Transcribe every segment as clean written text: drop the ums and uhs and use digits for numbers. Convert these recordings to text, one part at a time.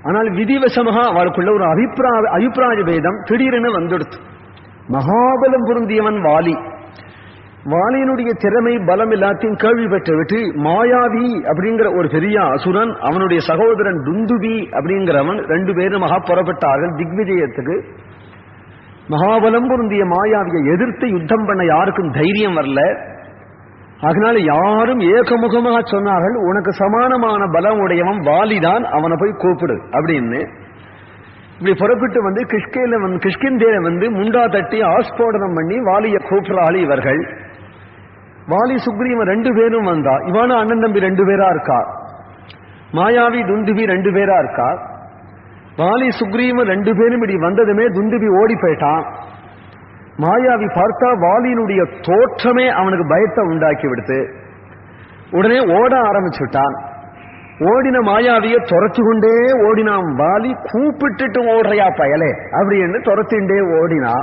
ஆனால் விதிவசமாக அவளுக்குள்ள ஒரு அபிப்பிராய பேதம் திடீரென வந்துடுத்து. மகாபலம் பொருந்தியவன் வாலி. வாலியினுடைய திறமை பலம் எல்லாத்தையும் கேள்வி பெற்றுவிட்டு மாயாவி அப்படிங்கிற ஒரு பெரிய அசுரன், அவனுடைய சகோதரன் துந்துபி அப்படிங்கிறவன் 2 பேரும் புறப்பட்டார்கள் திக்விஜயத்துக்கு. மகாபலம் பொருந்திய மாயாவியை எதிர்த்து யுத்தம் பண்ண யாருக்கும் தைரியம் வரல. அதனால யாரும் ஏகமுகமாக சொன்னார்கள், உனக்கு சமானமான பலம் உடையவன் வாலிதான், அவனை போய் கூப்பிடு அப்படின்னு. இப்படி புறப்பட்டு வந்து கிஷ்கிந்தேல வந்து முண்டா தட்டி ஆஸ்போடனம் பண்ணி வாலியை கூப்பிடுறாள் இவர்கள். வாலி சுக்ரீவன் 2 பேரும் வந்தா. இவனும் அண்ணன் தம்பி 2 பேரா இருக்கா. மாயாவி துந்துபி 2 பேரா இருக்கா. வாலி சுக்ரீவன் 2 பேரும் இப்படி வந்ததுமே துந்துபி ஓடி போயிட்டான். மாயாவி பார்த்தா வாலியினுடைய தோற்றமே அவனுக்கு பயத்தை உண்டாக்கி விடுத்து. உடனே ஓட ஆரம்பிச்சுட்டான். ஓடின மாயாவிய துரத்து கொண்டே ஓடினான் வாலி. கூப்பிட்டுட்டு ஓடுறையா பயலே அப்படின்னு துரத்திண்டே ஓடினா.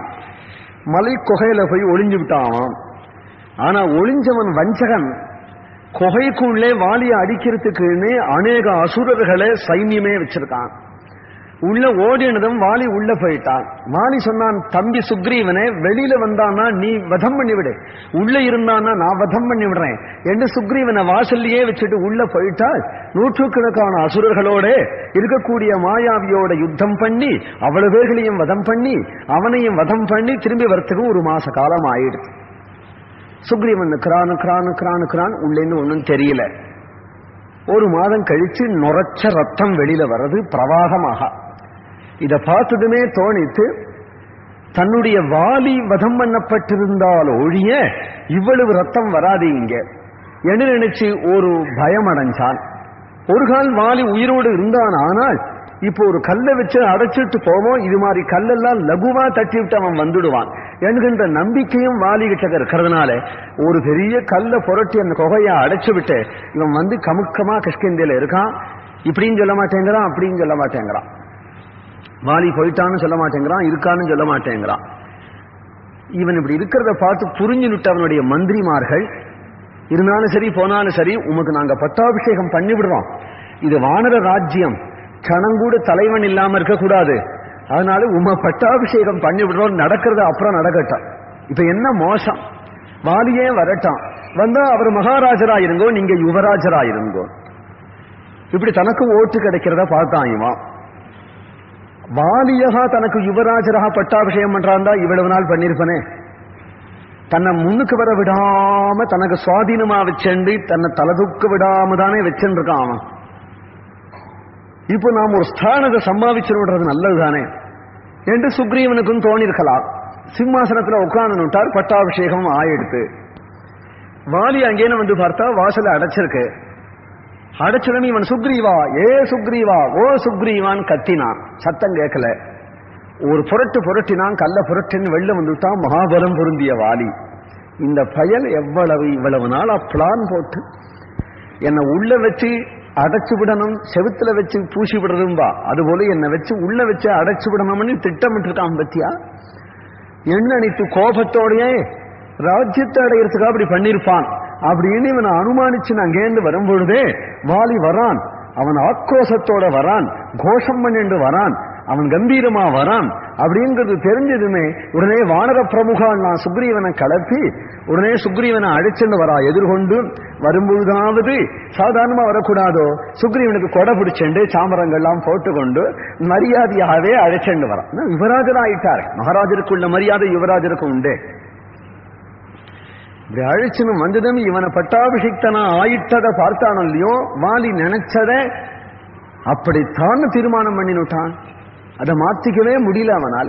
மலை குகையில போய் ஒளிஞ்சு விட்டான். ஆனா ஒளிஞ்சவன் வஞ்சகன். குகைக்குள்ளே வாலியை அடிக்கிறதுக்குன்னு அநேக அசுரர்களை சைன்யமே வச்சிருக்கான். உள்ள ஓடினதும் வாலி உள்ள போயிட்டான். வாலி சொன்னான், தம்பி சுக்ரீவனே, வெளியில வந்தான்னா நீ வதம் பண்ணிவிடு, உள்ள இருந்தான்னா நான் வதம் பண்ணி விடுறேன் என்று சுக்ரீவனை வாசல்லையே வச்சுட்டு உள்ள போயிட்டால் நூற்றுக்கணக்கான அசுரர்களோட இருக்கக்கூடிய மாயாவியோட யுத்தம் பண்ணி அவ்வளவு பேர்களையும் வதம் பண்ணி அவனையும் வதம் பண்ணி திரும்பி வரத்துக்கு 1 மாச காலம் ஆயிடுது. சுக்ரீவன் கிரான் உள்ளேன்னு ஒன்னும் தெரியல. 1 மாதம் கழிச்சு நுரைச்ச ரத்தம் வெளியில வர்றது பிரவாகமாக. இத பார்த்ததுமே தோணித்து, தன்னுடைய வாலி வதம் பண்ணப்பட்டிருந்தால் ஒழிய இவ்வளவு ரத்தம் வராது இங்க என்று நினைச்சு ஒரு பயம் அடைஞ்சான். ஒரு கால் வாலி உயிரோடு இருந்தான். ஆனால் இப்போ ஒரு கல்லை வச்சு அடைச்சிட்டு போவோம், இது மாதிரி கல்லெல்லாம் லகுவா தட்டிவிட்டு அவன் வந்துடுவான் என்கின்ற நம்பிக்கையும் வாலி கிட்ட இருக்கிறதுனால ஒரு பெரிய கல்லை புரட்டி அந்த குகையை அடைச்சு விட்டு இவன் வந்து கமுக்கமா கிஷ்கிந்தையில இருக்கான். இப்படின்னு சொல்ல மாட்டேங்கிறான், அப்படின்னு சொல்ல மாட்டேங்கிறான். வாலி போயிட்டான்னு சொல்ல மாட்டேங்கிறான், இருக்கான்னு சொல்ல மாட்டேங்கிறான். இவன் இப்படி இருக்கிறத பார்த்து புரிஞ்சுட்டு அவனுடைய மந்திரிமார்கள், இருந்தாலும் சரி போனாலும் சரி உமக்கு நாங்க பட்டாபிஷேகம் பண்ணி விடுறோம், இது வானர ராஜ்யம், கணங்கூட தலைவன் இல்லாம இருக்கக்கூடாது, அதனால உம பட்டாபிஷேகம் பண்ணி விடுறோம், நடக்கிறது அப்புறம் நடக்கட்டும். இப்ப என்ன மோசம், வாலியே வரட்டான், வந்தா அவர் மகாராஜரா இருங்கோ, நீங்க யுவராஜரா இருங்கோ. இப்படி தனக்கு ஓட்டு கிடைக்கிறத பார்த்தான் இவன். வாலியகா தனக்கு யுவராஜராக பட்டாபிஷேகம் பண்றான்டா இவ்வளவு நாள் பண்ணிருப்பனே. தன்னை முன்னுக்கு வர விடாம தனக்கு சுவாதீனமா வச்சேண்டு தன்னை தலதுக்க விடாம தானே வச்சுருக்கான் அவன். இப்போ நாம் ஒரு ஸ்தானத்தை சம்பாதிச்சு விடுறது நல்லதுதானே என்று சுக்ரீவனுக்கும் தோணிருக்கலாம். சிம்மாசனத்துல உட்கார்ந்துட்டார், பட்டாபிஷேகம் ஆயிடுத்து. வாலி அங்கேன்னு வந்து பார்த்தா வாசல அடைச்சிருக்கு. அடைச்சதும் இவன் சுக்ரீவா, ஏ சுக்ரீவா, ஓ சுக்ரீவான் கத்தினான். சத்தம் கேட்கல. ஒரு புரட்டினான், கல்ல புரட்டின்னு வெளில வந்துட்டான் மகாபலம் பொருந்திய வாலி. இந்த பயல் இவ்வளவு நாளா பிளான் போட்டு என்னை உள்ள வச்சு அடைச்சு விடணும், செவுத்துல வச்சு பூசி விடுறதும்பா, அதுபோல என்னை வச்சு உள்ள வச்சு அடைச்சு விடணும்னு திட்டமிட்டு இருக்கான் பத்தியா. எண்ணணித்து கோபத்தோடையே ராஜ்யத்தை அடையிறதுக்காக அப்படி பண்ணிருப்பான் அப்படின்னு இவனை அனுமானிச்சு அங்கேருந்து வரும்பொழுதே வாலி வரான். அவன் ஆக்ரோஷத்தோட வரான், கோஷம் பண்ணிட்டு வரான், அவன் கம்பீரமா வரான். அப்படிங்கிறது தெரிஞ்சதுமே உடனே வானர பிரமுகான் நான் சுக்ரீவனை கலப்பி உடனே சுக்ரீவனை அழைச்சுன்னு வரா. எதிர்கொண்டு வரும்பொழுதாவது சாதாரணமா வரக்கூடாதோ, சுக்ரீவனுக்கு கொடை பிடிச்செண்டு சாமரங்கள்லாம் போட்டுக்கொண்டு மரியாதையாகவே அழைச்சுண்டு வரான். யுவராஜர் ஆயிட்டார். மகாராஜருக்குள்ள மரியாதை யுவராஜருக்கு உண்டு. இப்படி அழைச்சுன்னு வந்ததும் இவனை பட்டாபிஷிக்தனா ஆயிட்டதை பார்த்தானோ இல்லையோ, வாலி நினைச்சத அப்படித்தான் தீர்மானம் பண்ணினுட்டான். அதை மாத்திக்கவே முடியல அவனால.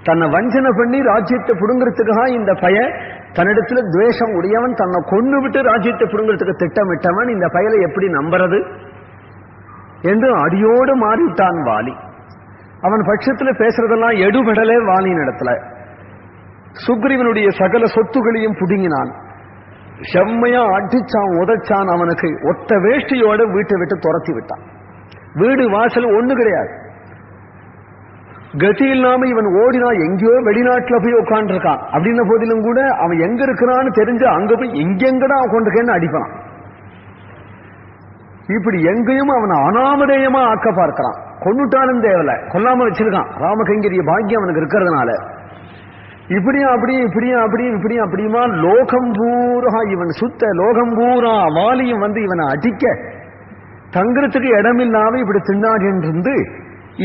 தன்னை வஞ்சனை பண்ணி ராஜ்யத்தை புடுங்கிறதுக்காக இந்த பய தன்னிடத்துல துவேஷம் உடையவன், தன்னை கொண்டு விட்டு ராஜ்யத்தை புடுங்கிறதுக்கு திட்டமிட்டவன், இந்த பயலை எப்படி நம்புறது என்று அடியோடு மாறிவிட்டான் வாலி. அவன் பட்சத்துல பேசுறதெல்லாம் எடுபடலே வாலியின் இடத்துல. சுக்ரீவனுடைய சகல சொத்துகளையும் புடுங்கினான். செம்மையா அடிச்சான், உதைச்சான். அவனுக்கு ஒத்த வேஷ்டியோட வீட்டை விட்டு துரத்தி விட்டான். வீடு வாசல் ஒண்ணு கிடையாது. கதி இல்லாம இவன் ஓடினா எங்கேயோ வெளிநாட்டுல போய் உட்காந்துருக்கான். அப்படின்ன போதிலும் கூட அவன் எங்க இருக்கிறான்னு தெரிஞ்சு அங்க போய் எங்கெங்கடா உட்காந்துருக்கேன்னு அடிப்பான். இப்படி எங்கேயும் அவனை அனாமதேயமா ஆக்க பார்க்கிறான். கொன்னுட்டாலும் தேவல, கொல்லாம வச்சிருக்கான். ராமகைங்கரிய பாக்கியம் அவனுக்கு இருக்கிறதுனால இப்படியும் அப்படியும் இப்படியும் அப்படியும் இப்படியும் அப்படியுமா லோகம் பூரா இவன் சுத்த லோகம் பூரா வாலியும் வந்து இவனை அடிக்க தங்குறதுக்கு இடமில்லாம இப்படி திண்டாடின்னு இருந்து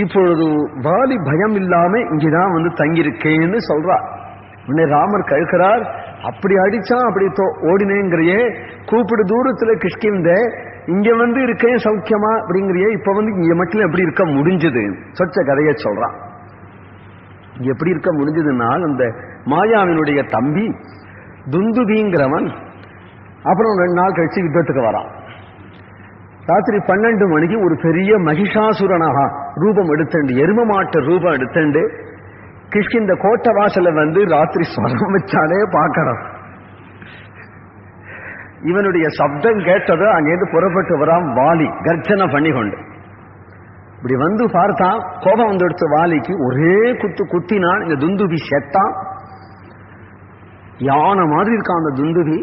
இப்பொழுது வாலி பயம் இல்லாம இங்கதான் வந்து தங்கியிருக்கேன்னு சொல்றா. உடனே ராமர் கழுக்கிறார், அப்படி அடிச்சான் அப்படி ஓடினேங்கிறியே, கூப்பிடு தூரத்துல கிஷ்கிந்த இங்க வந்து இருக்கேன் சௌக்கியமா அப்படிங்கிறியே, இப்ப வந்து இங்க மட்டும் எப்படி இருக்க முடிஞ்சது சொச்ச கதையை சொல்றான். எப்படி இருக்க முடிஞ்சதுனால் அந்த மாயாவினுடைய தம்பி துந்துபிங்கிறவன் அப்புறம் 2 நாள் கழிச்சு யுத்தத்துக்கு வரான். ராத்திரி 12 மணிக்கு ஒரு பெரிய மகிஷாசுரனாக ரூபம் எடுத்துண்டு, எரும மாட்டு ரூபம் எடுத்துண்டு கிஷ்கிந்த கோட்டை வாசல வந்து ராத்திரி ஸ்வரம் வச்சாலே பார்க்கணும். இவனுடைய சப்தம் கேட்டது அங்கேருந்து புறப்பட்டு வரான் வாலி கர்ஜனை பண்ணி கொண்டு. இப்படி வந்து பார்த்தான், கோபம் வந்து எடுத்த வாலிக்கு ஒரே குத்து குத்தினான். இந்த துந்துபி செத்தான். யானை மாதிரி இருக்கான் அந்த துந்துபி.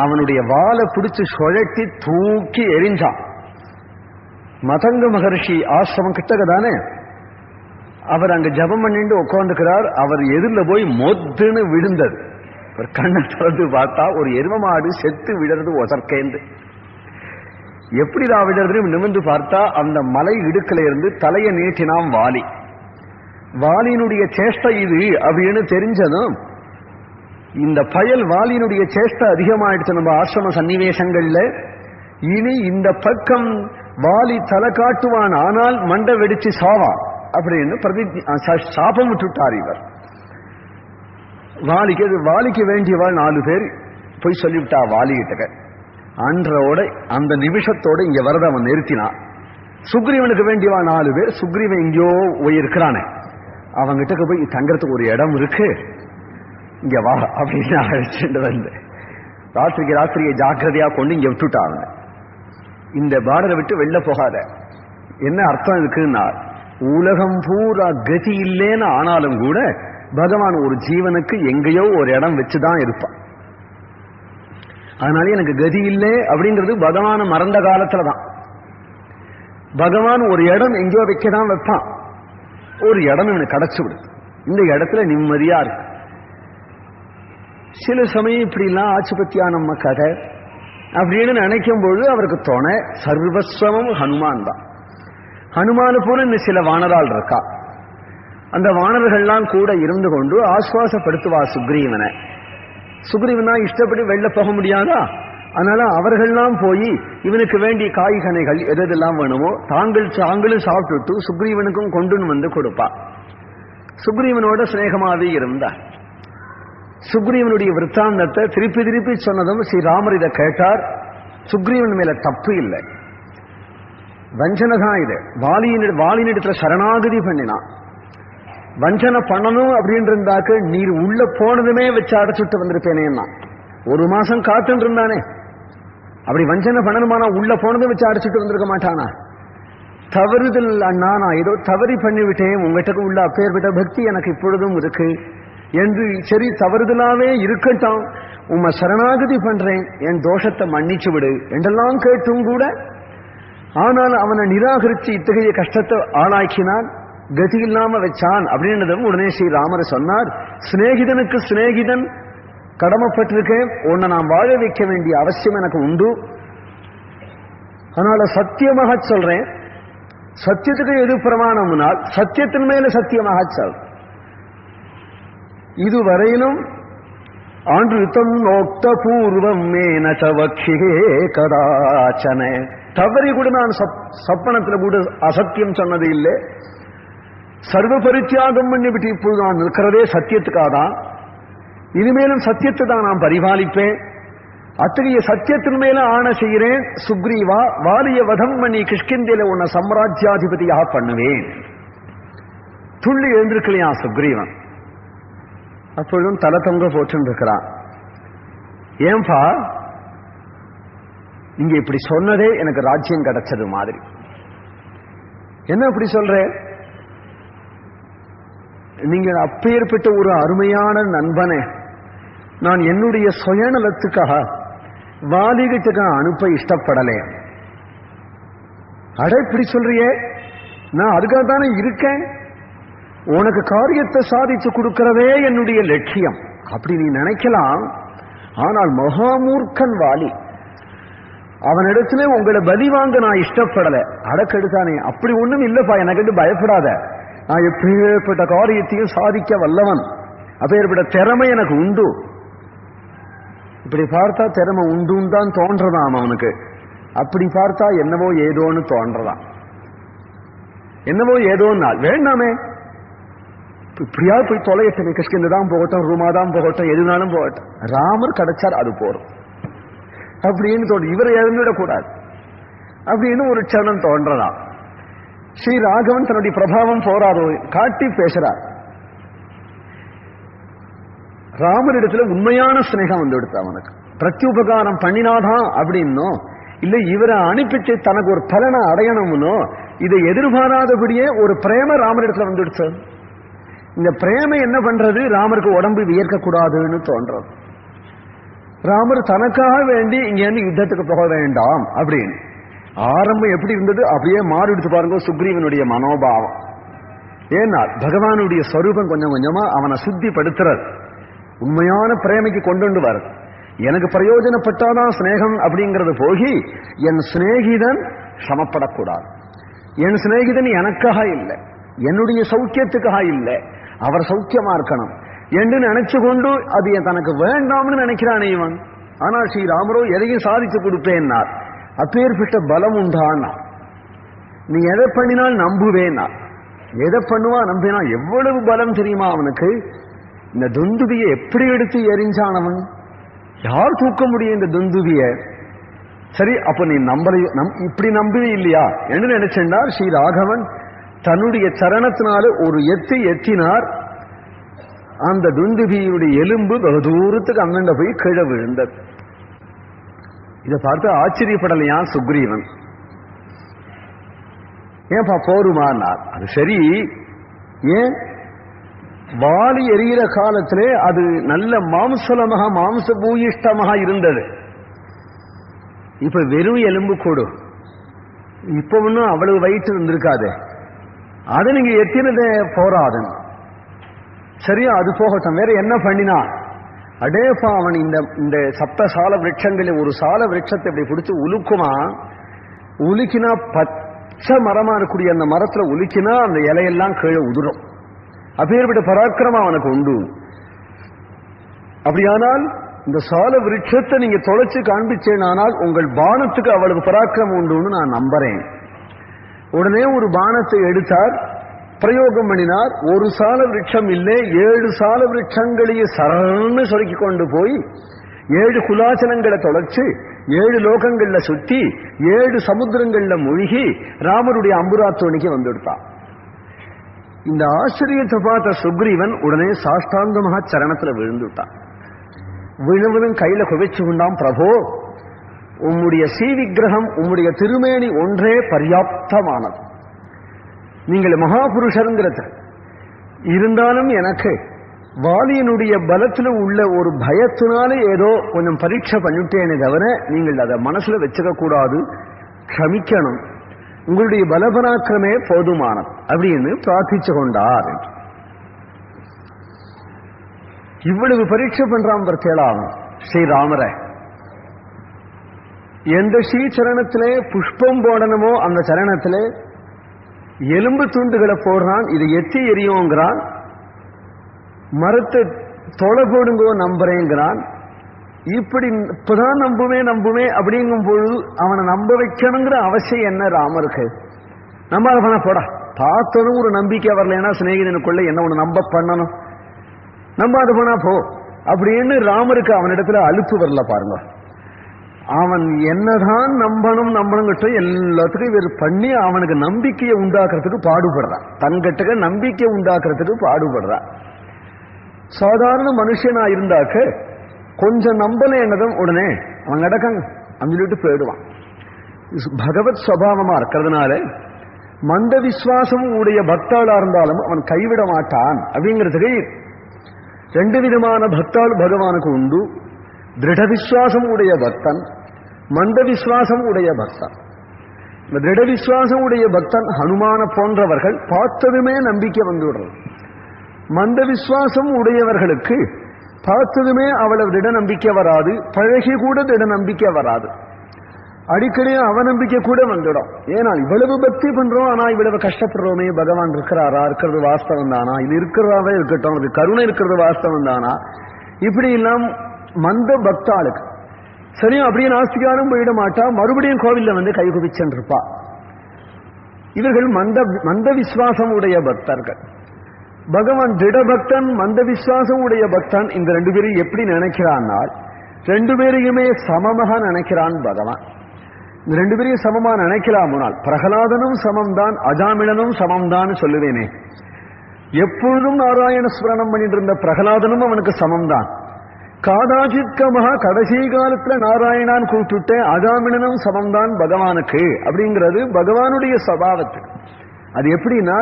அவனுடைய வாலை பிடிச்சு சுழட்டி தூக்கி எரிஞ்சான். மதங்க மகர்ஷி ஆசிரமம் கிட்டக்கதானே, அவர் அங்க ஜபம் பண்ணிட்டு உட்காந்துக்கிறார். அவர் எதிரில் போய் மொத்துன்னு விழுந்தது. ஒரு கண்ணை திறந்து பார்த்தா ஒரு எரும மாடு செத்து விடுறது ஒசர்க்கேந்து. எப்படிதான் விடுறது நிமிர்ந்து பார்த்தா அந்த மலை இடுக்கல இருந்து தலையை நீட்டினான் வாலி. வாலியினுடைய சேஷ்டை இது அப்படின்னு தெரிஞ்சதும் இந்த பயல் வாலியினுடைய சேஷ்டை அதிகமாயிடுச்சு நம்ம ஆசிரம சன்னிவேசங்கள்ல. இனி இந்த பக்கம் வாலி தலை காட்டுவான், ஆனால் மண்டை வெடிச்சு சாவான் அப்படின்னு சாபம் விட்டுட்டார் இவர். வாலிக்கு வேண்டியவாள் 4 பேர் போய் சொல்லிவிட்டா வாலிகிட்ட. அன்றோட அந்த நிமிஷத்தோட இங்க வரத அவன் நிறுத்தினான். சுக்ரீவனுக்கு வேண்டியவா 4 பேர், சுக்ரீவன் எங்கேயோ போய் இருக்கிறானே, அவங்கிட்ட போய் தங்கறதுக்கு ஒரு இடம் இருக்கு, இங்க வா அப்படின்னு அழைச்சிட்டு வந்து ராத்திரியை ஜாக்கிரதையா கொண்டு இங்க விட்டுட்டாங்க. இந்த பார்டரை விட்டு வெளில போகாத. என்ன அர்த்தம் இருக்குன்னா, உலகம் பூரா கதி இல்லைன்னு ஆனாலும் கூட பகவான் ஒரு ஜீவனுக்கு எங்கேயோ ஒரு இடம் வச்சுதான் இருப்பான். அதனால எனக்கு கதி இல்லை அப்படிங்கிறது பகவான மறந்த காலத்துலதான். பகவான் ஒரு இடம் எங்கேயோ வைக்கதான் வைப்பான். ஒரு இடம் எனக்கு கிடைச்சு விடு, இந்த இடத்துல நிம்மதியா இருக்கு. சில சமயம் இப்படிலாம் ஆச்சுபத்தியா நம்ம கதை அப்படின்னு நினைக்கும் பொழுது அவருக்கு தோண சர்வஸ்வமும் ஹனுமான் தான். ஹனுமான போல இந்த சில வானரால் இருக்கா. அந்த வானர்கள்லாம் கூட இருந்து கொண்டு ஆஸ்வாசப்படுத்துவா சுக்ரீவனை. சுக்ரீவனா இஷ்டப்படி வெளில போக முடியாதா, அதனால அவர்கள்லாம் போய் இவனுக்கு வேண்டிய காய்கனைகள் எதெல்லாம் வேணுமோ தாங்களும் சாப்பிட்டுட்டு சுக்ரீவனுக்கும் கொண்டுன்னு வந்து கொடுப்பா. சுக்ரீவனோட சிநேகமாவே இருந்தார். சுக்ரீவனுடைய விற்த்தாந்தத்தை திருப்பி சொன்னதும் ஸ்ரீராமர் இதை கேட்டார். சுக்ரீவன் மேல தப்பு இல்லை, வஞ்சனதான் இது. வாலியினிடத்துல சரணாகதி பண்ணினான். வஞ்சனை பண்ணணும் அப்படின்னு இருந்தாக்க நீர் உள்ள போனதுமே வச்சு அடைச்சுட்டு வந்திருப்பேனேன்னா. 1 மாசம் காத்துட்டு இருந்தானே, அப்படி வஞ்சனை பண்ணணுமானா உள்ள போனதும் வச்சு அடைச்சுட்டு வந்திருக்க மாட்டானா? தவறுதல் அண்ணா, நான் ஏதோ தவறி பண்ணிவிட்டேன், உங்ககிட்ட உள்ள அப்பேற்பட்ட பக்தி எனக்கு இப்பொழுதும் இருக்கு என்று, சரி தவறுதலாவே இருக்கட்டும், உம்மை சரணாகதி பண்றேன், என் தோஷத்தை மன்னிச்சு விடு என்றெல்லாம் கேட்டும் கூட, ஆனால் அவனை நிராகரிச்சு இத்தகைய கஷ்டத்தை ஆளாக்கினான், கதி இல்லாம வச்சான் அப்படின்றதும் உடனே ஸ்ரீராமர் சொன்னார், சிநேகிதனுக்கு சிநேகிதன் கடமைப்பட்டிருக்கேன், உன்னை நான் வாழ வைக்க வேண்டிய அவசியம் எனக்கு உண்டு. அதனால சத்தியமாக சொல்றேன், சத்தியத்துக்கு எது பிரமாணம்னால் சத்தியத்தின் மேல சத்தியமாக சொல். இதுவரையிலும் ஆண்டுத்தம் நோக்த பூர்வம் மேன சவக்ஷிகே கதாச்சன, தவறி கூட நான் சப்பனத்துல கூட அசத்தியம் சொன்னது இல்லை. சர்வ பரித்தியாகம் பண்ணிவிட்டு இப்பொழுது நான் இருக்கிறதே சத்தியத்துக்காதான். இனிமேலும் சத்தியத்தை தான் நான் பரிபாலிப்பேன். அத்தகைய சத்தியத்தின் மேல ஆணை செய்கிறேன், சுக்ரீவா வாலிய வதம் பண்ணி கிஷ்கிந்தையில உன்னை சாம்ராஜ்யாதிபதியாக பண்ணுவேன். துள்ளி எழுந்திருக்கலையா சுக்ரீவன். அப்பொழுதும் தலை தொங்க போட்டு இருக்கிறான். ஏன்பா நீங்க இப்படி சொன்னதே எனக்கு ராஜ்யம் கிடைச்சது மாதிரி. என்ன இப்படி சொல்ற? நீங்க அப்பேற்பட்ட ஒரு அருமையான நண்பனே நான் என்னுடைய சுயநலத்துக்காக வாலிகிட்டுக்கு அனுப்ப இஷ்டப்படலே. அட இப்படி சொல்றியே, நான் அதுக்காகத்தானே இருக்கேன், உனக்கு காரியத்தை சாதிச்சு கொடுக்கிறதே என்னுடைய லட்சியம் அப்படி நீ நினைக்கலாம். ஆனால் மகாமூர்க்கன் வாலி, அவனிடத்துல உங்களை பலி வாங்க நான் இஷ்டப்படல. அடக்கெடுத்தானே, அப்படி ஒண்ணும் இல்லப்பா, எனக்கு பயப்படாத, நான் எப்பேற்பட்ட காரியத்தையும் சாதிக்க வல்லவன், அப்பேற்பட்ட திறமை எனக்கு உண்டு. இப்படி பார்த்தா திறமை உண்டுன்னு தான் தோன்றதாம் அவனுக்கு. அப்படி பார்த்தா என்னவோ ஏதோன்னு தோன்றதான். என்னவோ ஏதோ நாள் வேண்டாமே, இப்படியா போய் தொலையட்டமே, கிருஷ்ணன் தான் போகட்டும், ரூமா தான் போகட்டும், எதுனாலும் போகட்டும், ராமர் கிடைச்சார் அது போறோம் அப்படின்னு தோன்று. இவரை இழந்துவிடக்கூடாது அப்படின்னு ஒரு சரணம் தோன்றலாம். ஸ்ரீ ராகவன் தன்னுடைய பிரபாவம் போராதோ காட்டி பேசுறார். ராமரிடத்துல உண்மையான ஸ்நேகம் வந்து எடுத்து அவனுக்கு பிரத்யுபகாரம் பண்ணினாதான் அப்படின்னோ, இல்ல இவரை அனுப்பிச்சு தனக்கு ஒரு பலனை அடையணும்னோ, இதை எதிர்பாராதபடியே ஒரு பிரேம ராமரிடத்துல வந்துடுச்சு. இந்த பிரேமை என்ன பண்றது, ராமருக்கு உடம்பு வியர்க்க கூடாதுன்னு தோன்றது. ராமர் தனக்காக வேண்டி இங்க இருந்து யுத்தத்துக்கு போக வேண்டாம் அப்படின்னு. ஆரம்பம் எப்படி இருந்தது அப்படியே மாறிடுத்து பாருங்க சுக்ரீவனுடைய மனோபாவம். ஏன்னா பகவானுடைய ஸ்வரூபம் கொஞ்சம் கொஞ்சமா அவனை சுத்திப்படுத்துறது, உண்மையான பிரேமைக்கு கொண்டு வருது. எனக்கு பிரயோஜனப்பட்டாதான் ஸ்நேகம் அப்படிங்கிறது போகி, என் சிநேகிதன் சமப்படக்கூடாது, என் சிநேகிதன் எனக்காக இல்லை, என்னுடைய சௌக்கியத்துக்காக இல்லை, அவர் சௌக்கியமா இருக்கணும் என்று நினைச்சு கொண்டு அது தனக்கு வேண்டாம்னு நினைக்கிறானே இவன். ஆனால் ஸ்ரீராமரோ எதையும் சாதிச்சு கொடுப்பேன்னார். அப்பேற்பட்ட பலம் உண்டானா, நீ எதை பண்ணினால் நம்புவேன்னா, எதை பண்ணுவா நம்பினா, எவ்வளவு பலம் தெரியுமா அவனுக்கு. இந்த துந்துபியை எப்படி எடுத்து எரிஞ்சானவன், யார் தூக்க முடியும் இந்த துந்துபிய? சரி, அப்ப நீ இப்படி நம்பவே இல்லையா என்று நினைச்சிருந்தார் ஸ்ரீ ராகவன். தன்னுடைய சரணத்தினால ஒரு எத்தினார். அந்த துந்துபியுடைய எலும்பு வெகு தூரத்துக்கு அங்கண்ட போய் கீழே விழுந்தது. இதை பார்த்து ஆச்சரியப்படலையா சுக்ரீவன். ஏன்பா போருமானார். அது சரி, ஏன் வாலி எரிகிற காலத்திலே அது நல்ல மாம்சலமாக மாம்ச பூயிஷ்டமாக இருந்தது. இப்ப வெறும் எலும்பு கூடு, இப்ப ஒன்னும் அவ்வளவு வயிற்று இருந்திருக்காது, அது நீங்க எத்தினதே போராதுன்னு. சரியா, அது போகட்டும், வேற என்ன பண்ணினா? அடேப்பா, அவன் இந்த சப்த சால விரட்சங்களில் ஒரு சால விரட்சத்தை இப்படி பிடிச்சு உலுக்குமா, உலுக்கினா பச்சை மரமா இருக்கக்கூடிய அந்த மரத்துல உலுக்கினா அந்த இலையெல்லாம் கீழே உதிரும். அப்பேற்பட்ட பராக்கிரமம் அவனுக்கு உண்டு. அப்படியானால் இந்த சால விருட்சத்தை நீங்க தொலைச்சு காண்பிச்சேனால் உங்கள் பானத்துக்கு அவ்வளவு பராக்கிரமம் உண்டுன்னு நான் நம்புறேன். உடனே ஒரு பானத்தை எடுத்தார், பிரயோகம் பண்ணினார். ஒரு சால விருட்சம் இல்லை, 7 சால விருட்சங்களையே சரன்னு சொருக்கி கொண்டு போய் 7 குலாச்சனங்களை தொலைச்சு 7 லோகங்கள்ல சுத்தி 7 சமுத்திரங்கள்ல மூழ்கி ராமருடைய அம்புராத்தோணிக்கு வந்துடுத்தான். இந்த ஆச்சரியத்தை பார்த்த சுக்ரீவன் உடனே சாஷ்டாங்கமாக சரணத்துல விழுந்துட்டான். விழுவதும் கையில குவிச்சு கொண்டாம், பிரபோ உம்முடைய ஸ்ரீவிக்கிரகம் உம்முடைய திருமேனி ஒன்றே பர்யாப்தமானது, நீங்கள் மகாபுருஷருங்கிறது. இருந்தாலும் எனக்கு வாலியனுடைய பலத்துல உள்ள ஒரு பயத்தினால ஏதோ கொஞ்சம் பரீட்சை பண்ணிட்டேனே தவிர நீங்கள் அதை மனசுல வச்சுக்க கூடாது, க்ஷமிக்கணும், உங்களுடைய பலபராக்கிரமே போதுமானது அப்படின்னு பிரார்த்திச்சு கொண்டார். இவ்வளவு பரீட்சை பண்றான் கேளாம் ஸ்ரீராமரை. எந்த ஸ்ரீ சரணத்திலே புஷ்பம் போடணுமோ அந்த சரணத்திலே எலும்பு துண்டுகளை போடுறான், இது எத்தி எரியுங்கிறான், மரத்தை தொலை போடுங்கோ நம்புறேங்கிறான். இப்படி இப்பதான் நம்புவே அப்படிங்கும் பொழுது அவனை நம்ப வைக்கணுங்கிற அவசியம் என்ன ராமருக்கு? நம்ம அதை பண்ண போடா, பார்த்ததும் ஒரு நம்பிக்கை வரலன்னா சிநேகிதனுக்குள்ள என்ன ஒண்ணு நம்ப பண்ணணும், நம்ம அது பண்ணா போ அப்படின்னு ராமருக்கு அவனிடத்துல அலுப்பு வரல பாருங்க. அவன் என்னதான் நம்பணுங்கிட்ட எல்லாத்துக்கும் இவர் பண்ணி அவனுக்கு நம்பிக்கையை உண்டாக்குறதுக்கு பாடுபடுறான், தன்கிட்ட நம்பிக்கை உண்டாக்குறதுக்கு பாடுபடுறான். சாதாரண மனுஷனா இருந்தாக்க கொஞ்சம் நம்பல என்னதும் உடனே அவன் கிடக்காங்க அப்படின்னு சொல்லிட்டு போயிடுவான். பகவத் சுவாவமா இருக்கிறதுனால மந்த விசுவாசம் உடைய பக்தாளா இருந்தாலும் அவன் கைவிட மாட்டான். அப்படிங்கிறதுக்கு 2 விதமான பக்தாள் பகவானுக்கு உண்டு. திருட விசுவாசம் உடைய பக்தன், மந்த விசுவாசம் உடைய பக்தன். திருட விசுவாசம் உடைய பக்தன் ஹனுமான போன்றவர்கள் பார்த்ததுமே நம்பிக்கை வந்துவிடுறது. மந்த விசுவாசம் உடையவர்களுக்கு பார்த்ததுமே அவ்வளவு திட நம்பிக்கை வராது, பழகி கூட திட நம்பிக்கை வராது, அடிக்கடி அவநம்பிக்கை கூட வந்துடும். ஏன்னா இவ்வளவு பக்தி பண்றோம், ஆனா இவ்வளவு கஷ்டப்படுறோமே, பகவான் இருக்கிறாரா, இருக்கிறது வாஸ்தவம் தானா, இது இருக்கிறதாவே இருக்கட்டும், அது கருணை இருக்கிறது வாஸ்தவம் தானா, இப்படி எல்லாம் மந்த பக்தாளுக்கு சரியா அப்படியே நாஸ்திகாலும் போயிட மாட்டா, மறுபடியும் கோவில்ல வந்து கை குவிச்சென்றிருப்பா. இவர்கள் மந்த விசுவாசம் உடைய பக்தர்கள். பகவான் திடபக்தன் மந்த விசுவாசம் உடைய பக்தன் இந்த ரெண்டு பேரையும் எப்படி நினைக்கிறான்னா, ரெண்டு பேரையுமே சமமாக நினைக்கிறான் பகவான். இந்த ரெண்டு பேரையும் சமமா நினைக்கலாமுனால் பிரகலாதனும் சமம்தான், அஜாமிளனும் சமம்தான் சொல்லுவேனே. எப்பொழுதும் நாராயண ஸ்மரணம் பண்ணிட்டு இருந்த பிரகலாதனும் அவனுக்கு சமம்தான். காதாஜித்கமகா கடைசி காலத்துல நாராயணான் கூப்பிட்டு அஜாமிளனும் சமம்தான் பகவானுக்கு அப்படிங்கிறது பகவானுடைய சபாவத்துக்கு. அது எப்படின்னா,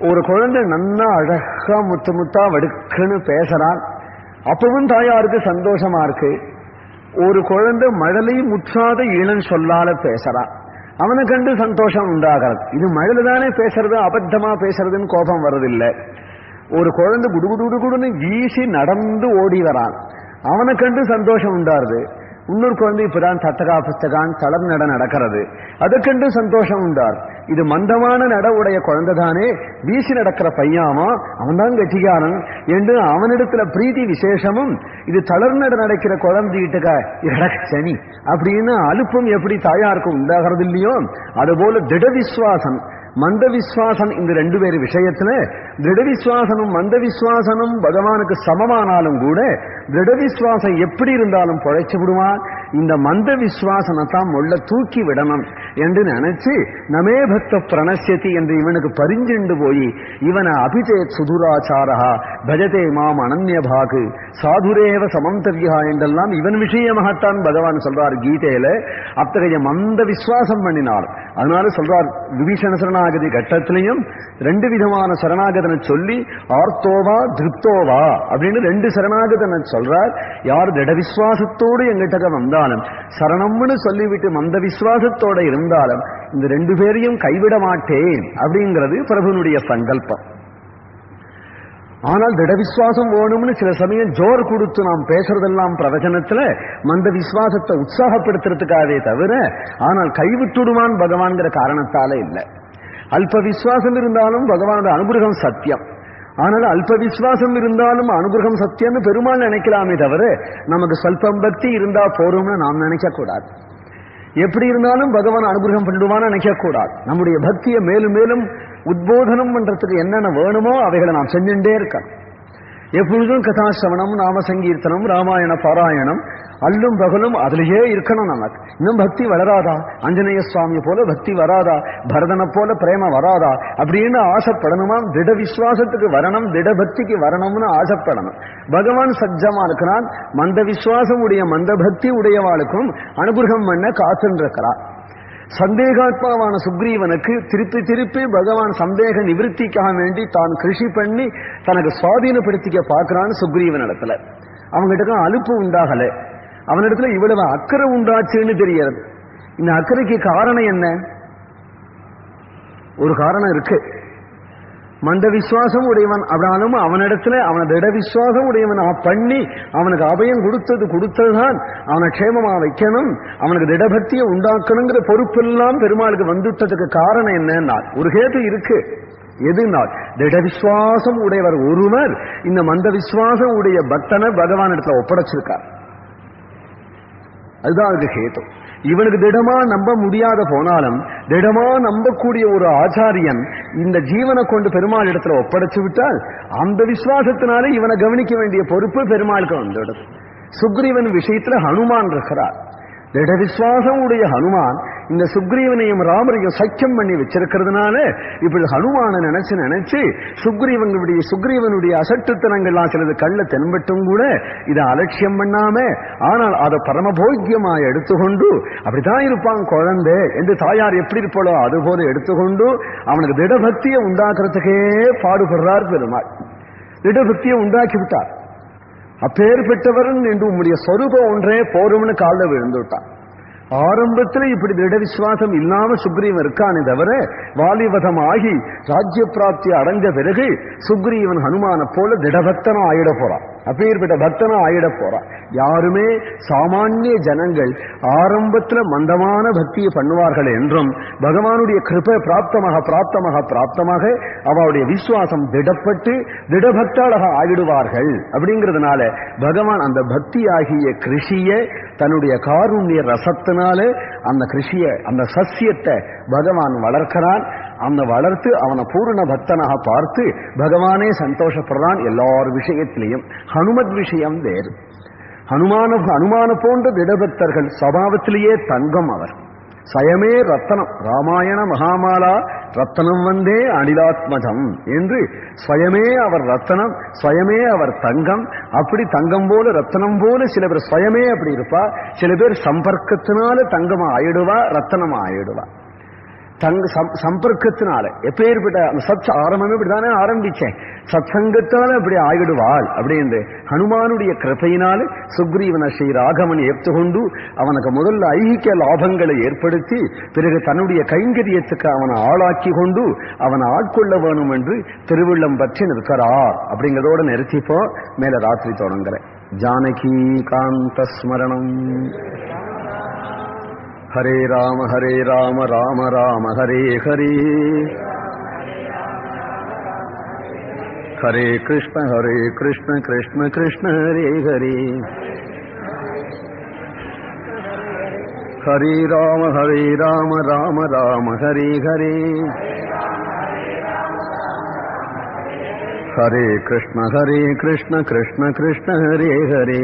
ஒரு குழந்தை நன்னா அழகா முத்து முத்தா வடுக்குன்னு பேசுறான், அப்பவும் தாயாருக்கு சந்தோஷமா இருக்கு. ஒரு குழந்தை மழலை முற்றாத ஈழன் சொல்லால பேசுறான், அவனை கண்டு சந்தோஷம் உண்டாகிறது. இது மழலை தானே பேசுறது, அபத்தமா பேசுறதுன்னு கோபம் வருதில்லை. ஒரு குழந்தை குடுகுடுன்னு வீசி நடந்து ஓடி வரான், அவனை கண்டு சந்தோஷம் உண்டாருது. இன்னொரு குழந்தை இப்பதான் தத்தகா புஸ்தகான் தளர் நட நடக்கிறது, அதை கண்டு சந்தோஷம் உண்டார். இது மந்தமான நட உடைய குழந்தை தானே, வீசி நடக்கிற பையாமா, அவன் தான் கெட்டிக்காரன் என்று அவனிடத்துல பிரீதி விசேஷமும், இது தளர் நட நடக்கிற குழந்தைகிட்ட சனி அப்படின்னு அலுப்பும் எப்படி தாயாருக்கு உண்டாகிறது இல்லையோ, அதுபோல திட விஸ்வாசம் மந்த விஸ்வாசன் இந்த ரெண்டு பேரு விஷயத்துல திட விஸ்வாசனும் மந்த விஸ்வாசனும் பகவானுக்கு சமமானாலும் கூட திட விஸ்வாசம் எப்படி இருந்தாலும் பொழைச்சு விடுவான். இந்த மந்த விஸ்வாசனத்தான் முள்ள தூக்கி விடணும் என்று நினைச்சு நமே பக்த பிரணசியதி என்று இவனுக்கு பரிஞ்சுண்டு போய் இவனை அபிஜேத் சுதுராச்சாரா பஜதே மாம் அனன்யபாகு சாதுரேவ சமந்தவ்யா என்றெல்லாம் இவன் விஷயமாகத்தான் பகவான் சொல்றார் கீதையில. அத்தகைய மந்த விஸ்வாசம் பண்ணினார். அதனால சொல்றார் விபீஷண சரணாகதி கட்டத்திலையும் ரெண்டு விதமான சரணாகதனை சொல்லி ஆர்த்தோவா திருப்தோவா அப்படின்னு ரெண்டு சரணாகதனை சொல்றார். யார் திட விஸ்வாசத்தோடு எங்கிட்ட வந்தாலும் சரணம்னு சொல்லிவிட்டு மந்த விஸ்வாசத்தோட இருந்தாலும் இந்த ரெண்டு பேரையும் கைவிட மாட்டேன் அப்படிங்கிறது பிரபுனுடைய சங்கல்பம். ஆனால் திட விஸ்வாசம் வேணும்னு சில சமயம் ஜோர் கொடுத்து நாம் பேசுறதெல்லாம் பிரவச்சனத்துல மந்த விஸ்வாசத்தை உற்சாகப்படுத்துறதுக்காகவே தவிர, ஆனால் கைவிட்டுடுவான் பகவான்கிற காரணத்தால இல்லை. அல்ப விஸ்வாசம் இருந்தாலும் பகவானோட அனுகிரகம் சத்தியம். ஆனால் அல்ப விஸ்வாசம் இருந்தாலும் அனுகிரகம் சத்தியம்னு பெருமாள் நினைக்கலாமே தவிர நமக்கு சொல்பம் பக்தி இருந்தா போறோம்னு நாம் நினைக்க கூடாது. எப்படி இருந்தாலும் பகவான் அனுகிரகம் பண்ணிடுவான்னு நினைக்க கூடாது. நம்முடைய பக்தியை மேலும் மேலும் உத்போதனம் பண்றதுக்கு என்னென்ன வேணுமோ அவைகளை நாம் செஞ்சுட்டே இருக்கோம். எப்பொழுதும் கதாசிரவணம் நாம சங்கீர்த்தனம் ராமாயண பாராயணம் அல்லும் பகலும் அதுலயே இருக்கணும். நமக்கு இன்னும் பக்தி வளராதா, ஆஞ்சநேய சுவாமியை போல பக்தி வராதா, பரதனை போல பிரேம வராதா அப்படின்னு ஆசைப்படணுமா? திட விஸ்வாசத்துக்கு வரணும், திட பக்திக்கு வரணும்னு ஆசைப்படணும். பகவான் சஜ்ஜமா இருக்கிறான். மந்த விஸ்வாசம் உடைய மந்த பக்தி உடையவாளுக்கும் அனுகிரகம் பண்ண காத்துருக்கிறார். சந்தேகாத்மாவான சுக்ரீவனுக்கு திருப்பி திருப்பி பகவான் சந்தேக நிவர்த்திக்காக வேண்டி தான் கிருஷி பண்ணி தனக்கு சுவாதீனப்படுத்திக்க பார்க்கிறான்னு சுக்ரீவன் இடத்துல. அவங்ககிட்ட அலுப்பு உண்டாகல, அவனிடத்துல இவ்வளவு அக்கறை உண்டாச்சுன்னு தெரியாது. இந்த அக்கறைக்கு காரணம் என்ன? ஒரு காரணம் இருக்கு. மந்த விஸ்வாசம் உடையவன் அப்படின்னாலும் அவனிடத்துல அவனை திட விஸ்வாசம் உடையவன் பண்ணி அவனுக்கு அபயம் கொடுத்ததுதான் அவனை க்ஷேமமா வைக்கணும், அவனுக்கு திடபக்தியை உண்டாக்கணுங்கிற பொறுப்பெல்லாம் பெருமாளுக்கு வந்துட்டதுக்கு காரணம் என்னன்னா ஒரு ஹேது இருக்கு. எதுனால் திட விஸ்வாசம் உடையவர் ஒருவர் இந்த மந்த விஸ்வாசம் உடைய பக்தனை பகவான் இடத்துல ஒப்படைச்சிருக்கார். அதுதான் அதுக்கு ஹேது. இவனுக்கு திடமா நம்ப முடியாத போனாலும் திடமா நம்பக்கூடிய ஒரு ஆச்சாரியன் இந்த ஜீவனை கொண்டு பெருமாள் இடத்துல ஒப்படைச்சு விட்டால் அந்த விசுவாசத்தினால இவனை கவனிக்க வேண்டிய பொறுப்பு பெருமாளுக்கு வந்துடுது. சுக்ரீவன் விஷயத்துல ஹனுமான் இருக்கிறார். திட விஸ்வாசம் உடைய ஹனுமான் இந்த சுக்ரீவனையும் ராமரையும் சக்கியம் பண்ணி வச்சிருக்கிறதுனால இப்படி ஹனுமான நினைச்சு சுக்ரீவனுடைய அசட்டுத்தனங்கள்லாம் சிலது கள்ள தென்பட்டும் கூட இதை அலட்சியம் பண்ணாம, ஆனால் அதை பரமபோக்கியமா எடுத்துக்கொண்டு அப்படித்தான் இருப்பான் குழந்தை என்று தாயார் எப்படி இருப்பாளோ அதுபோல எடுத்துக்கொண்டு அவனுக்கு திடபக்தியை உண்டாக்குறதுக்கே பாடுபடுறார் பெருமாள். திடபக்தியை உண்டாக்கி விட்டார். அப்பேற்பட்டவன் என்று உம்முடைய சொரூபம் ஒன்றே போரும்னு காலில் விழுந்து விட்டான். ஆரம்பத்தில் இப்படி திட விசுவாசம் இல்லாம சுக்ரீவன் இருக்கானே தவிர வாலிவதம் ஆகி ராஜ்ய பிராப்தி அடைஞ்ச பிறகு சுக்ரீவன் ஹனுமான போல திடபக்தனா ஆயிட போறான். அப்பேற்பட்ட பக்தனா ஆயிட போறான். யாருமே சாமானிய ஜனங்கள் ஆரம்பத்துல மந்தமான பக்தியை பண்ணுவார்கள் என்றும் பகவானுடைய கிருபை பிராப்தமாக அவருடைய விசுவாசம் திடப்பட்டு திடபக்தாளாக ஆகிடுவார்கள். அப்படிங்கிறதுனால பகவான் அந்த பக்தி ஆகிய கிருஷியை தன்னுடைய காருண்ய ரசத்தினால அந்த கிருஷிய அந்த சத்தியத்தை பகவான் வளர்க்கிறான். அந்த வளர்த்து அவனை பூர்ண பக்தனாக பார்த்து பகவானே சந்தோஷப்படுறான் எல்லார் விஷயத்திலையும். ஹனுமத் விஷயம் வேறு. ஹனுமான போன்ற திடபக்தர்கள் சபாவத்திலேயே தங்கம். அவர் சயமே ரத்தனம். ராமாயண மகாமாலா ரத்தனம் வந்தே அனிலாத்மஜம் என்று ஸ்வயமே அவர் ரத்தனம், ஸ்வயமே அவர் தங்கம். அப்படி தங்கம் போல ரத்தனம் போல சில பேர் ஸ்வயமே அப்படி இருப்பா, சில பேர் சம்பர்க்கத்தினால தங்கமா ஆயிடுவா, ரத்தனமா ஆயிடுவா. சம்பர்க்கத்தினால எப்பேற்பட்ட அந்த சத் ஆரம்பமே இப்படித்தானே ஆரம்பிச்சேன், சத் சங்கத்தால அப்படி ஆகிடுவாள் அப்படின்னு ஹனுமானுடைய கிருபையினால சுக்ரீவன ஸ்ரீ ராகவன் ஏற்றுக்கொண்டு அவனுக்கு முதல்ல ஐகிய லாபங்களை ஏற்படுத்தி பிறகு தன்னுடைய கைங்கரியத்துக்கு அவனை ஆளாக்கி கொண்டு அவனை ஆட்கொள்ள வேணும் என்று திருவிழம் பற்றி நிற்கிறார். அப்படிங்கிறதோட நிறுத்திப்போம். மேல ராத்திரி தொடங்குறேன். ஜானகி காந்த ஸ்மரணம். ஹரே ராம ராம ராம ஹரே ஹரே, ஹரே கிருஷ்ண கிருஷ்ண கிருஷ்ண ஹரே ஹரே, ஹரே ராம ராம ராம ஹரே ஹரே, ஹரே கிருஷ்ண கிருஷ்ண கிருஷ்ண ஹரே ஹரே.